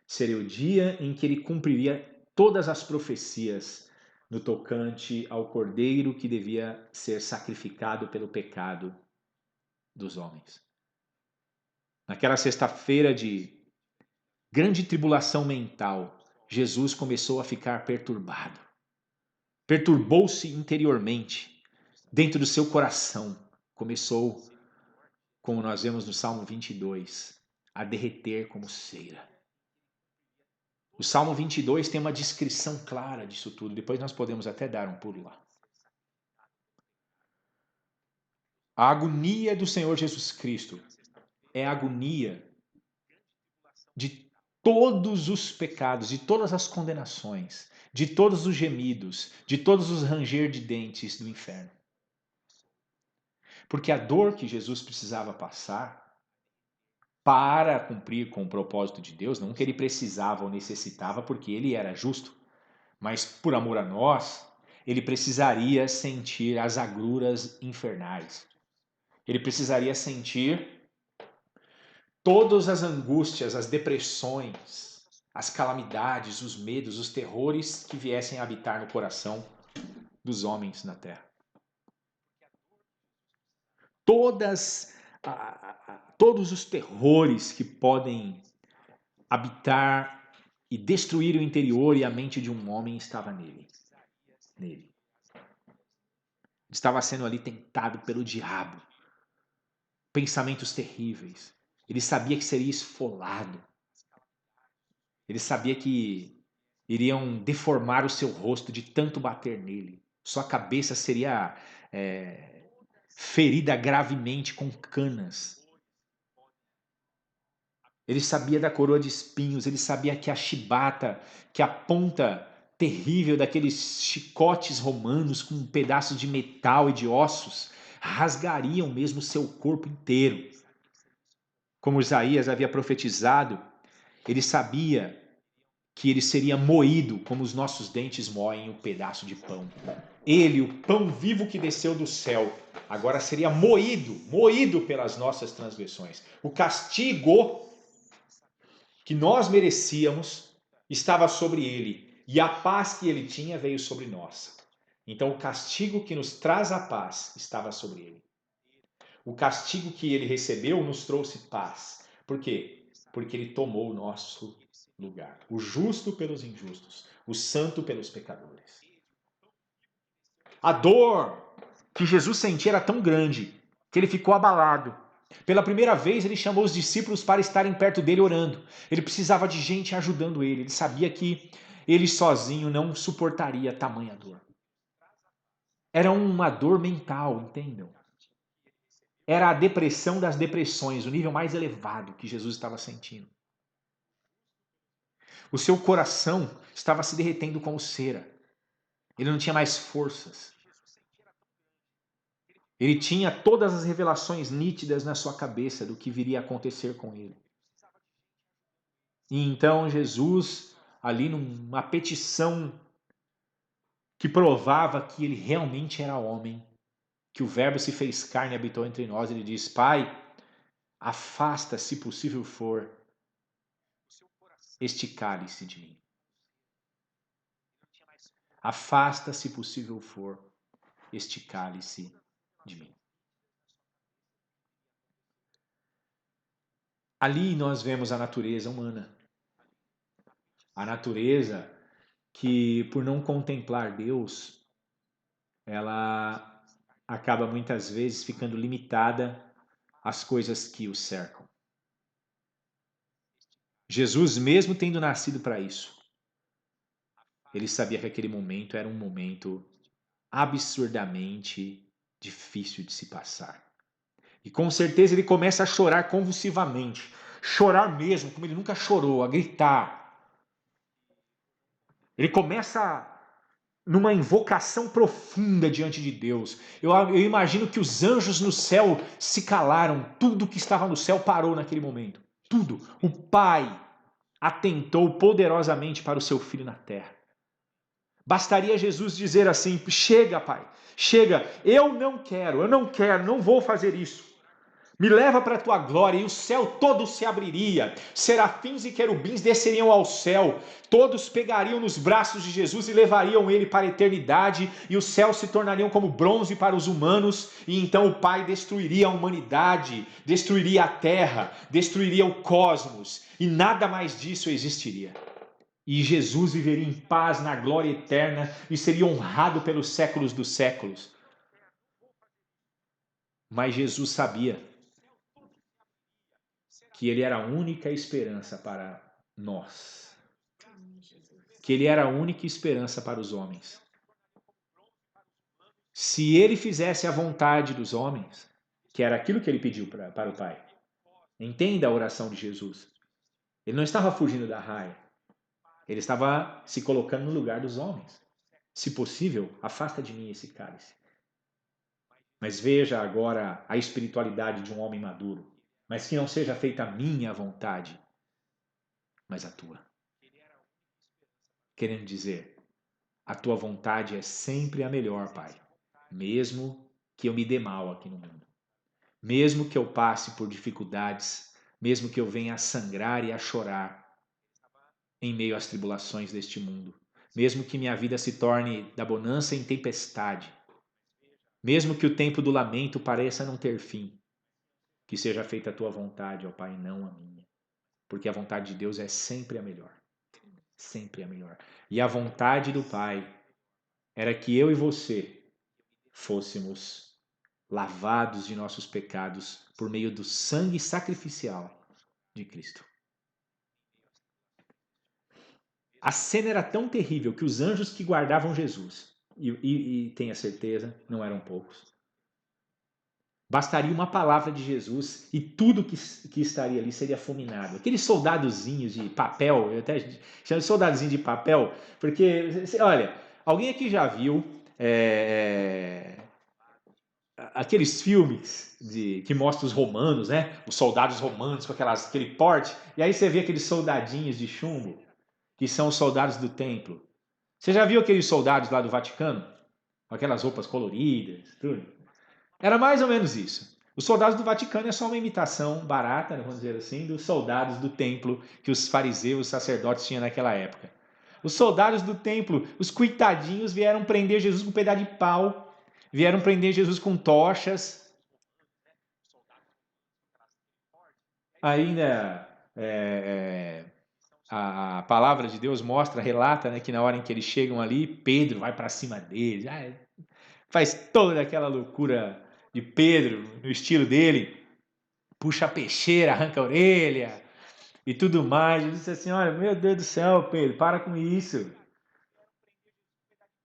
Seria o dia em que ele cumpriria todas as profecias no tocante ao cordeiro que devia ser sacrificado pelo pecado dos homens. Naquela sexta-feira de grande tribulação mental, Jesus começou a ficar perturbado. Perturbou-se interiormente, dentro do seu coração. Começou, como nós vemos no Salmo 22, a derreter como cera. O Salmo 22 tem uma descrição clara disso tudo. Depois nós podemos até dar um pulo lá. A agonia do Senhor Jesus Cristo é a agonia de todos os pecados, de todas as condenações, de todos os gemidos, de todos os ranger de dentes do inferno. Porque a dor que Jesus precisava passar para cumprir com o propósito de Deus, não que ele precisava ou necessitava porque ele era justo, mas por amor a nós, ele precisaria sentir as agruras infernais. Ele precisaria sentir todas as angústias, as depressões, as calamidades, os medos, os terrores que viessem a habitar no coração dos homens na terra. Todos os terrores que podem habitar e destruir o interior e a mente de um homem estava nele. Estava sendo ali tentado pelo diabo. Pensamentos terríveis. Ele sabia que seria esfolado. Ele sabia que iriam deformar o seu rosto de tanto bater nele. Sua cabeça seria ferida gravemente com canas. Ele sabia da coroa de espinhos, ele sabia que a chibata, que a ponta terrível daqueles chicotes romanos com pedaços de metal e de ossos, rasgariam mesmo seu corpo inteiro. Como Isaías havia profetizado, ele sabia que ele seria moído como os nossos dentes moem um pedaço de pão. Ele, o pão vivo que desceu do céu, agora seria moído pelas nossas transgressões. O castigo que nós merecíamos estava sobre ele, e a paz que ele tinha veio sobre nós. Então o castigo que nos traz a paz estava sobre ele. O castigo que ele recebeu nos trouxe paz. Por quê? Porque ele tomou o nosso lugar. O justo pelos injustos, o santo pelos pecadores. A dor que Jesus sentia era tão grande que ele ficou abalado. Pela primeira vez, ele chamou os discípulos para estarem perto dele orando. Ele precisava de gente ajudando ele. Ele sabia que ele sozinho não suportaria tamanha dor. Era uma dor mental, entendam? Era a depressão das depressões, o nível mais elevado que Jesus estava sentindo. O seu coração estava se derretendo como cera. Ele não tinha mais forças. Ele tinha todas as revelações nítidas na sua cabeça do que viria a acontecer com ele. E então Jesus, ali numa petição que provava que ele realmente era homem, que o Verbo se fez carne e habitou entre nós, ele diz: Pai, afasta, se possível for, este cálice de mim. Afasta, se possível for, este cálice de mim. Ali nós vemos a natureza humana. A natureza que, por não contemplar Deus, ela acaba muitas vezes ficando limitada às coisas que o cercam. Jesus, mesmo tendo nascido para isso, ele sabia que aquele momento era um momento absurdamente difícil de se passar. E com certeza ele começa a chorar convulsivamente. Chorar mesmo, como ele nunca chorou, a gritar. Ele começa numa invocação profunda diante de Deus. Eu imagino que os anjos no céu se calaram, tudo que estava no céu parou naquele momento. Tudo. O Pai atentou poderosamente para o seu filho na terra. Bastaria Jesus dizer assim: chega, Pai, chega, eu não quero, não vou fazer isso. Me leva para a tua glória, e o céu todo se abriria, serafins e querubins desceriam ao céu, todos pegariam nos braços de Jesus e levariam ele para a eternidade, e os céus se tornariam como bronze para os humanos, e então o Pai destruiria a humanidade, destruiria a terra, destruiria o cosmos, e nada mais disso existiria. E Jesus viveria em paz na glória eterna e seria honrado pelos séculos dos séculos. Mas Jesus sabia que ele era a única esperança para nós. Que ele era a única esperança para os homens. Se ele fizesse a vontade dos homens, que era aquilo que ele pediu para o Pai. Entenda a oração de Jesus. Ele não estava fugindo da raia. Ele estava se colocando no lugar dos homens. Se possível, afasta de mim esse cálice. Mas veja agora a espiritualidade de um homem maduro. Mas que não seja feita a minha vontade, mas a tua. Querendo dizer, a tua vontade é sempre a melhor, Pai. Mesmo que eu me dê mal aqui no mundo. Mesmo que eu passe por dificuldades. Mesmo que eu venha a sangrar e a chorar em meio às tribulações deste mundo. Mesmo que minha vida se torne da bonança em tempestade. Mesmo que o tempo do lamento pareça não ter fim. Que seja feita a tua vontade, ó Pai, não a minha. Porque a vontade de Deus é sempre a melhor. Sempre a melhor. E a vontade do Pai era que eu e você fôssemos lavados de nossos pecados por meio do sangue sacrificial de Cristo. A cena era tão terrível que os anjos que guardavam Jesus, e tenha certeza, não eram poucos, bastaria uma palavra de Jesus e tudo que estaria ali seria fulminado. Aqueles soldadozinhos de papel, eu até chamo de soldadozinho de papel, porque, olha, alguém aqui já viu aqueles filmes que mostram os romanos, né? Os soldados romanos com aquele porte, e aí você vê aqueles soldadinhos de chumbo, que são os soldados do templo. Você já viu aqueles soldados lá do Vaticano? Com aquelas roupas coloridas, tudo? Era mais ou menos isso. Os soldados do Vaticano é só uma imitação barata, vamos dizer assim, dos soldados do templo que os fariseus, os sacerdotes tinham naquela época. Os soldados do templo, os coitadinhos, vieram prender Jesus com um pedaço de pau, vieram prender Jesus com tochas. Ainda a palavra de Deus mostra, relata, né, que na hora em que eles chegam ali, Pedro vai para cima deles, faz toda aquela loucura de Pedro, no estilo dele, puxa a peixeira, arranca a orelha e tudo mais. Eu disse assim, olha, meu Deus do céu, Pedro, para com isso.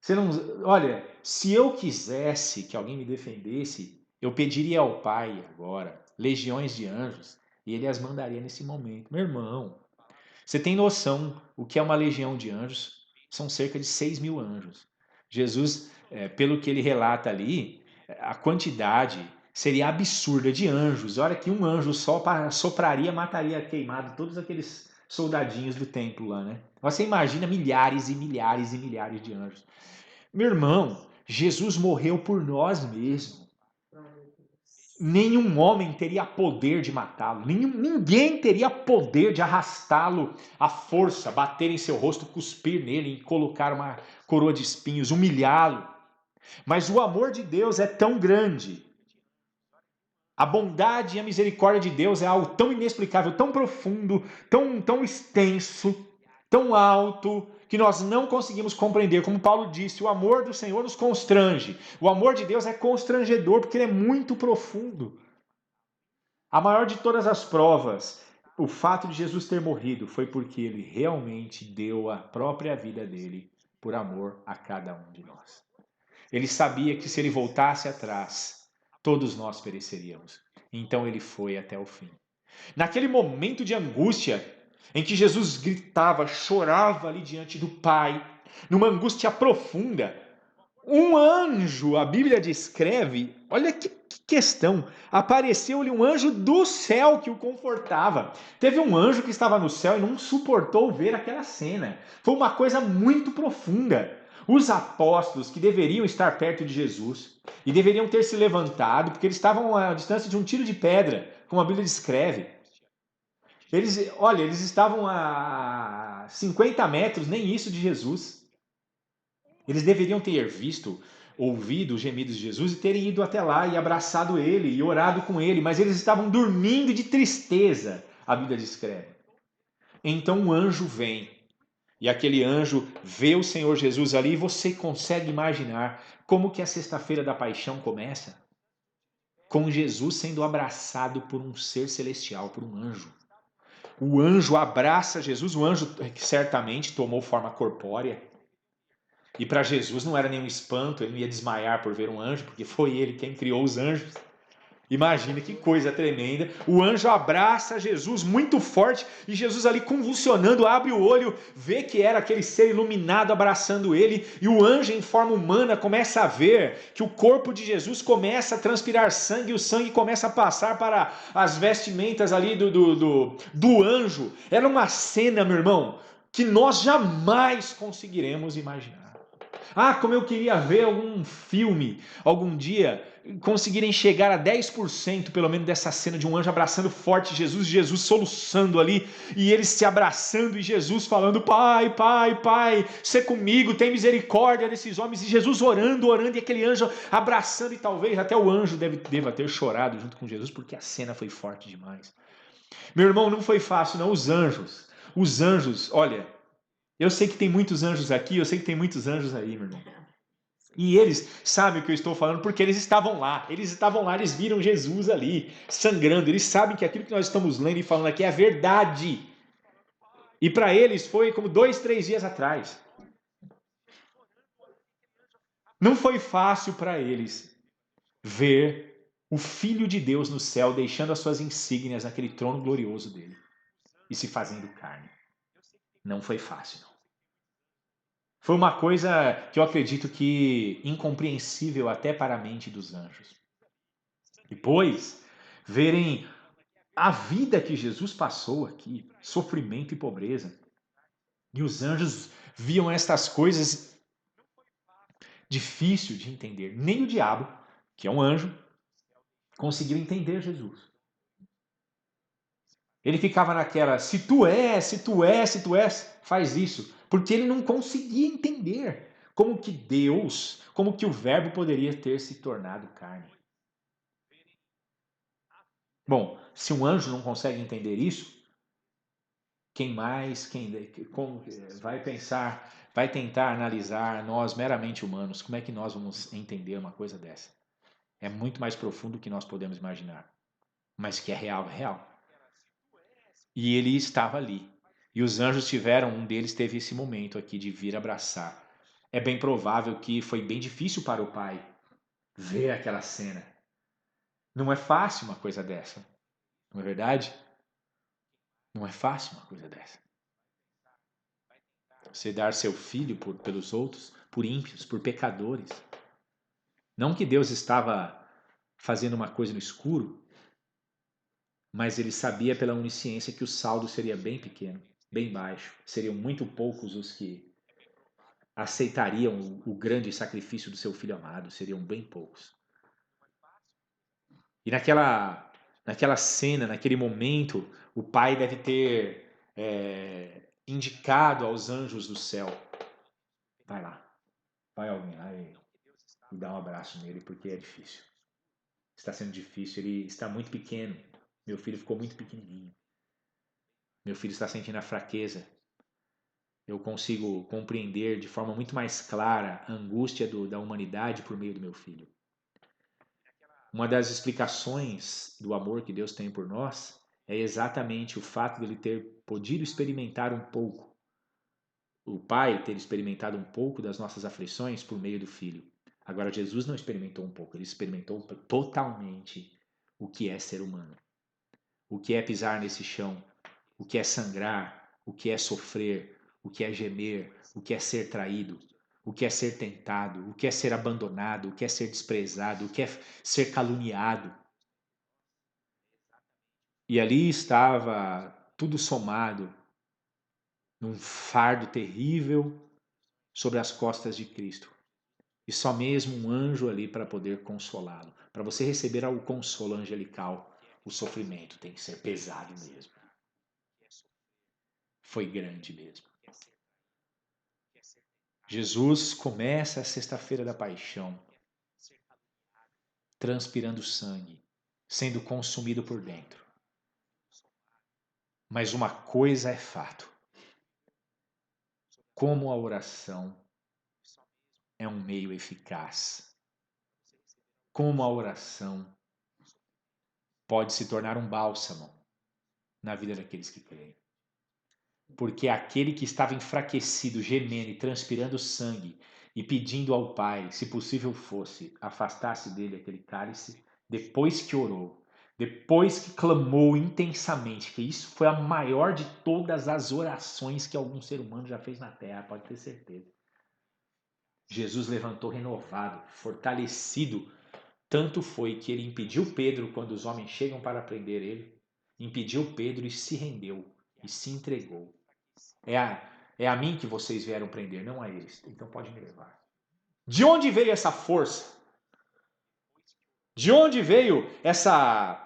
Você não, olha, se eu quisesse que alguém me defendesse, eu pediria ao Pai agora, legiões de anjos, e ele as mandaria nesse momento. Meu irmão, você tem noção o que é uma legião de anjos? São cerca de 6.000 anjos. Jesus, pelo que ele relata ali, a quantidade seria absurda de anjos. Olha que um anjo só sopraria, mataria queimado todos aqueles soldadinhos do templo lá, né? Você imagina milhares e milhares e milhares de anjos. Meu irmão, Jesus morreu por nós mesmos. Nenhum homem teria poder de matá-lo, ninguém teria poder de arrastá-lo à força, bater em seu rosto, cuspir nele e colocar uma coroa de espinhos, humilhá-lo. Mas o amor de Deus é tão grande, a bondade e a misericórdia de Deus é algo tão inexplicável, tão profundo, tão extenso, tão alto, que nós não conseguimos compreender. Como Paulo disse, o amor do Senhor nos constrange. O amor de Deus é constrangedor porque ele é muito profundo. A maior de todas as provas, o fato de Jesus ter morrido, foi porque ele realmente deu a própria vida dele por amor a cada um de nós. Ele sabia que se ele voltasse atrás, todos nós pereceríamos. Então ele foi até o fim. Naquele momento de angústia, em que Jesus gritava, chorava ali diante do Pai, numa angústia profunda. Um anjo, a Bíblia descreve, olha que questão, apareceu-lhe um anjo do céu que o confortava. Teve um anjo que estava no céu e não suportou ver aquela cena. Foi uma coisa muito profunda. Os apóstolos que deveriam estar perto de Jesus e deveriam ter se levantado, porque eles estavam à distância de um tiro de pedra, como a Bíblia descreve. Eles estavam a 50 metros, nem isso, de Jesus. Eles deveriam ter visto, ouvido os gemidos de Jesus e terem ido até lá e abraçado ele e orado com ele, mas eles estavam dormindo de tristeza, a Bíblia descreve. Então um anjo vem, e aquele anjo vê o Senhor Jesus ali, e você consegue imaginar como que a sexta-feira da paixão começa? Com Jesus sendo abraçado por um ser celestial, por um anjo. O anjo abraça Jesus, o anjo certamente tomou forma corpórea. E para Jesus não era nenhum espanto, ele não ia desmaiar por ver um anjo, porque foi ele quem criou os anjos. Imagina que coisa tremenda. O anjo abraça Jesus muito forte e Jesus ali convulsionando, abre o olho, vê que era aquele ser iluminado abraçando ele, e o anjo em forma humana começa a ver que o corpo de Jesus começa a transpirar sangue e o sangue começa a passar para as vestimentas ali do anjo. Era uma cena, meu irmão, que nós jamais conseguiremos imaginar. Ah, como eu queria ver algum filme, algum dia, conseguirem chegar a 10% pelo menos dessa cena de um anjo abraçando forte Jesus, Jesus soluçando ali, e eles se abraçando e Jesus falando, Pai, Pai, Pai, sê comigo, tem misericórdia desses homens, e Jesus orando, orando, e aquele anjo abraçando, e talvez até o anjo deva ter chorado junto com Jesus, porque a cena foi forte demais. Meu irmão, não foi fácil não, os anjos, olha, eu sei que tem muitos anjos aqui, eu sei que tem muitos anjos aí, meu irmão. E eles sabem o que eu estou falando porque eles estavam lá, eles viram Jesus ali, sangrando, eles sabem que aquilo que nós estamos lendo e falando aqui é verdade. E para eles foi como 2, 3 dias atrás. Não foi fácil para eles ver o Filho de Deus no céu deixando as suas insígnias naquele trono glorioso dele e se fazendo carne. Não foi fácil, não. Foi uma coisa que eu acredito que incompreensível até para a mente dos anjos. Depois, verem a vida que Jesus passou aqui, sofrimento e pobreza. E os anjos viam estas coisas difíceis de entender. Nem o diabo, que é um anjo, conseguiu entender Jesus. Ele ficava naquela, se tu és, faz isso. Porque ele não conseguia entender como que Deus, como que o verbo poderia ter se tornado carne. Bom, se um anjo não consegue entender isso, quem vai pensar, vai tentar analisar nós meramente humanos, como é que nós vamos entender uma coisa dessa? É muito mais profundo do que nós podemos imaginar, mas que é real, é real. E ele estava ali. E os anjos um deles teve esse momento aqui de vir abraçar. É bem provável que foi bem difícil para o pai ver aquela cena. Não é fácil uma coisa dessa, não é verdade? Não é fácil uma coisa dessa. Você dar seu filho pelos outros, por ímpios, por pecadores. Não que Deus estava fazendo uma coisa no escuro, mas ele sabia pela onisciência que o saldo seria bem pequeno, bem baixo. Seriam muito poucos os que aceitariam o grande sacrifício do seu filho amado, seriam bem poucos. E naquela cena, naquele momento, o pai deve ter indicado aos anjos do céu, vai lá, vai alguém lá e dá um abraço nele, porque é difícil. Está sendo difícil, ele está muito pequeno. Meu filho ficou muito pequenininho. Meu filho está sentindo a fraqueza. Eu consigo compreender de forma muito mais clara a angústia da humanidade por meio do meu filho. Uma das explicações do amor que Deus tem por nós é exatamente o fato de ele ter podido experimentar um pouco, o Pai ter experimentado um pouco das nossas aflições por meio do Filho. Agora, Jesus não experimentou um pouco, ele experimentou totalmente o que é ser humano. O que é pisar nesse chão, o que é sangrar, o que é sofrer, o que é gemer, o que é ser traído, o que é ser tentado, o que é ser abandonado, o que é ser desprezado, o que é ser caluniado. E ali estava tudo somado num fardo terrível sobre as costas de Cristo. E só mesmo um anjo ali para poder consolá-lo. Para você receber o consolo angelical, o sofrimento tem que ser pesado mesmo. Foi grande mesmo. Jesus começa a sexta-feira da paixão, transpirando sangue, sendo consumido por dentro. Mas uma coisa é fato. Como a oração é um meio eficaz. Como a oração pode se tornar um bálsamo na vida daqueles que creem. Porque aquele que estava enfraquecido, gemendo e transpirando sangue e pedindo ao Pai, se possível fosse, afastasse dele aquele cálice, depois que orou, depois que clamou intensamente, que isso foi a maior de todas as orações que algum ser humano já fez na terra, pode ter certeza. Jesus levantou renovado, fortalecido. Tanto foi que ele impediu Pedro, quando os homens chegam para prender ele, impediu Pedro e se rendeu, e se entregou. É a mim que vocês vieram prender, não a eles. Então pode me levar. De onde veio essa força? De onde veio essa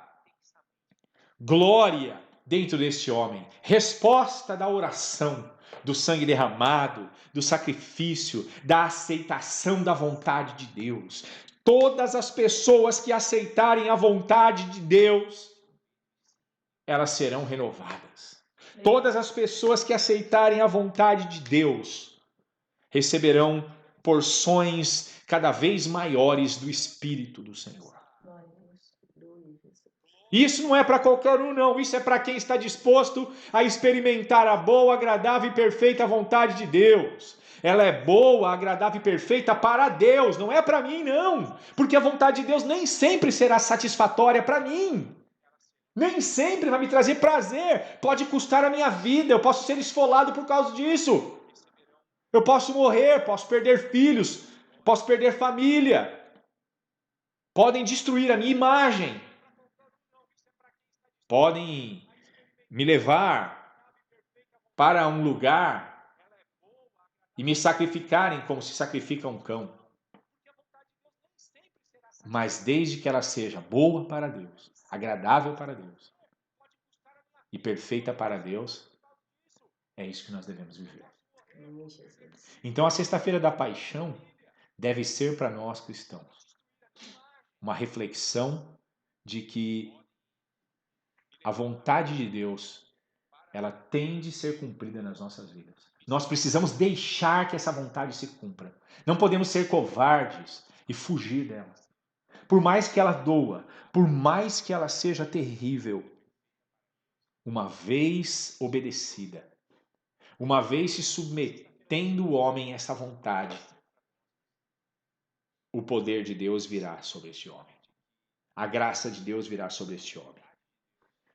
glória dentro deste homem? Resposta da oração, do sangue derramado, do sacrifício, da aceitação da vontade de Deus. Todas as pessoas que aceitarem a vontade de Deus, elas serão renovadas. Todas as pessoas que aceitarem a vontade de Deus receberão porções cada vez maiores do Espírito do Senhor. Isso não é para qualquer um, não. Isso é para quem está disposto a experimentar a boa, agradável e perfeita vontade de Deus. Ela é boa, agradável e perfeita para Deus, não é para mim, não. Porque a vontade de Deus nem sempre será satisfatória para mim. Nem sempre vai me trazer prazer. Pode custar a minha vida, eu posso ser esfolado por causa disso. Eu posso morrer, posso perder filhos, posso perder família. Podem destruir a minha imagem. Podem me levar para um lugar e me sacrificarem como se sacrifica um cão. Mas desde que ela seja boa para Deus, agradável para Deus e perfeita para Deus, é isso que nós devemos viver. Então a sexta-feira da paixão deve ser para nós cristãos uma reflexão de que a vontade de Deus, ela tem de ser cumprida nas nossas vidas. Nós precisamos deixar que essa vontade se cumpra. Não podemos ser covardes e fugir dela. Por mais que ela doa, por mais que ela seja terrível, uma vez obedecida, uma vez se submetendo o homem a essa vontade, o poder de Deus virá sobre este homem. A graça de Deus virá sobre este homem.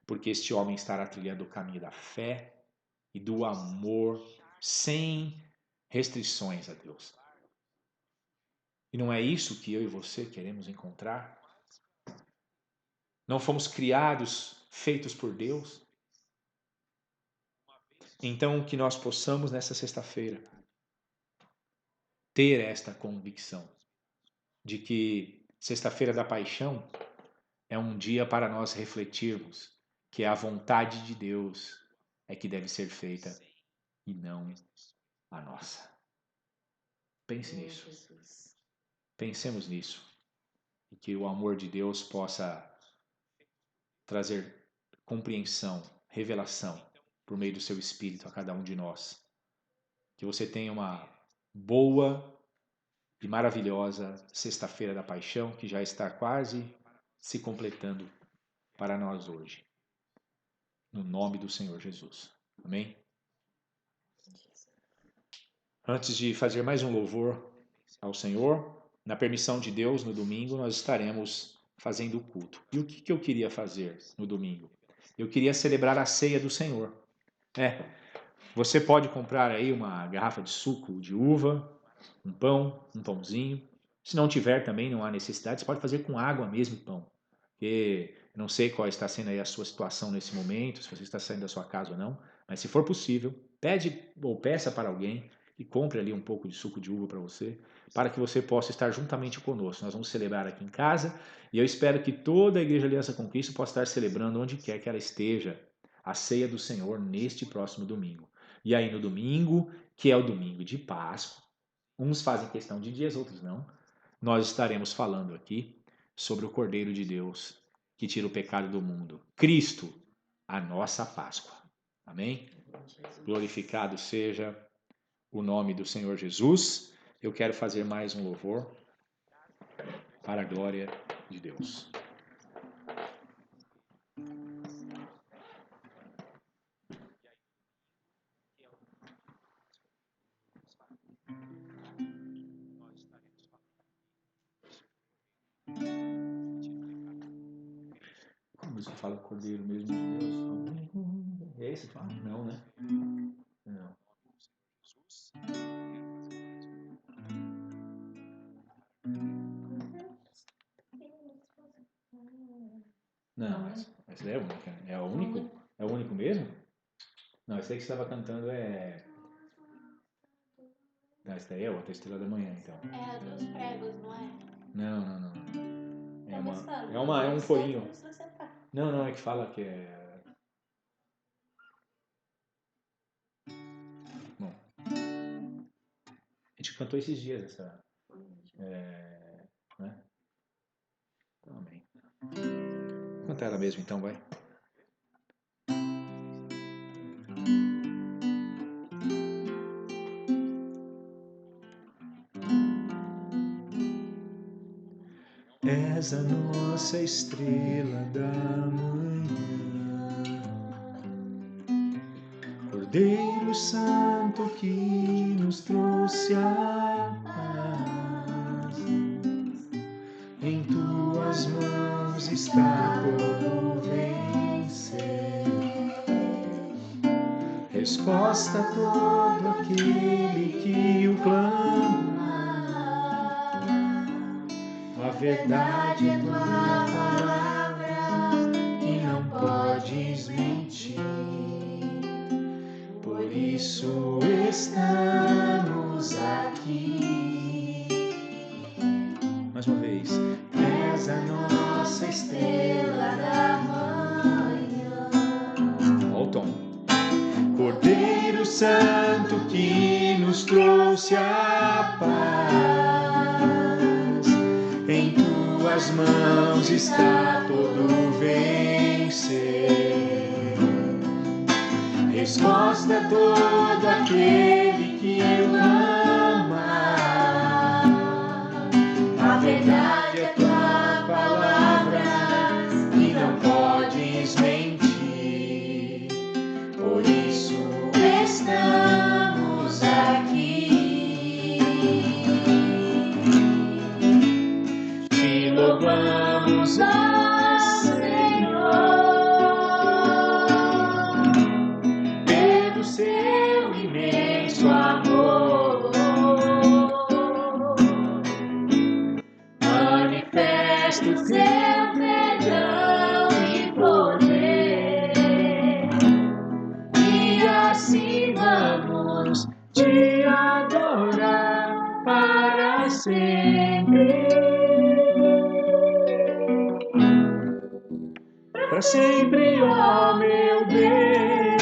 Porque este homem estará trilhando o caminho da fé e do amor sem restrições a Deus. E não é isso que eu e você queremos encontrar? Não fomos criados, feitos por Deus? Então, que nós possamos nessa sexta-feira ter esta convicção de que sexta-feira da paixão é um dia para nós refletirmos que a vontade de Deus é que deve ser feita e não a nossa. Pense nisso. Pensemos nisso. E que o amor de Deus possa trazer compreensão, revelação por meio do seu Espírito a cada um de nós. Que você tenha uma boa e maravilhosa sexta-feira da paixão, que já está quase se completando para nós hoje. No nome do Senhor Jesus. Amém? Antes de fazer mais um louvor ao Senhor, na permissão de Deus, no domingo, nós estaremos fazendo o culto. E o que eu queria fazer no domingo? Eu queria celebrar a ceia do Senhor. Você pode comprar aí uma garrafa de suco de uva, um pão, um pãozinho. Se não tiver também, não há necessidade, você pode fazer com água mesmo pão. Porque eu não sei qual está sendo aí a sua situação nesse momento, se você está saindo da sua casa ou não, mas se for possível, pede ou peça para alguém que compre ali um pouco de suco de uva para você, para que você possa estar juntamente conosco. Nós vamos celebrar aqui em casa e eu espero que toda a Igreja Aliança com Cristo possa estar celebrando onde quer que ela esteja a ceia do Senhor neste próximo domingo. E aí no domingo, que é o domingo de Páscoa, uns fazem questão de dias, outros não, nós estaremos falando aqui sobre o Cordeiro de Deus que tira o pecado do mundo. Cristo, a nossa Páscoa. Amém? Glorificado seja o nome do Senhor Jesus. Eu quero fazer mais um louvor para a glória de Deus. Como você fala Cordeiro mesmo de Deus? É esse que fala? Não, né? Não. Não, essa daí é única. É o único? É o único mesmo? Não, esse aí que você estava cantando é. Não, esse daí é outra Estrela da Manhã, então. É a dos pregos, não é? Não. É É um corinho. Não, é que fala que é. Bom. A gente cantou esses dias essa. Né? Então, amém. Vou cantar ela mesmo, então, vai. És a nossa estrela da manhã, Cordeiro Santo que nos trouxe a paz. Em tuas mãos está todo vencer, resposta a todo aquele que o clama. A verdade é tua palavra que não podes mentir. Por isso estamos aqui. Mais uma vez. És a nossa estrela da manhã, Olha o tom. Cordeiro Santo que nos trouxe a paz. Em tuas mãos está todo vencer, resposta a todo aquele que o ama. A verdade é tua palavra e não podes mentir. Por isso estamos aqui. Te louvamos, ó Senhor, pelo seu imenso amor. Manifesta o seu perdão e poder, e assim vamos te adorar para sempre. Para sempre, ó meu Deus,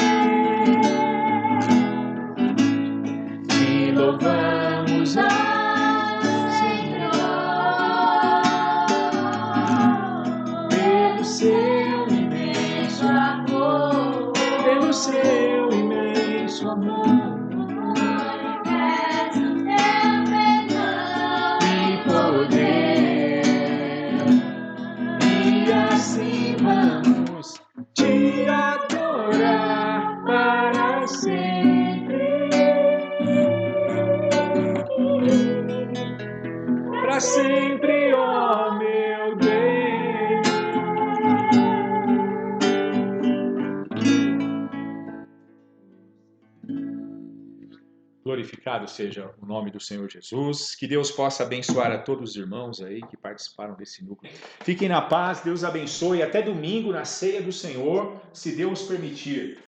te louvamos, ó Senhor, pelo seu imenso amor, pelo seu imenso amor. Manifesta o teu perdão e poder, e assim vamos te adorar para sempre. Para sempre, ó meu Deus. glorificado seja o nome do Senhor Jesus. Que Deus possa abençoar a todos os irmãos aí que participaram desse núcleo. Fiquem na paz, Deus abençoe. Até domingo na ceia do Senhor, se Deus permitir.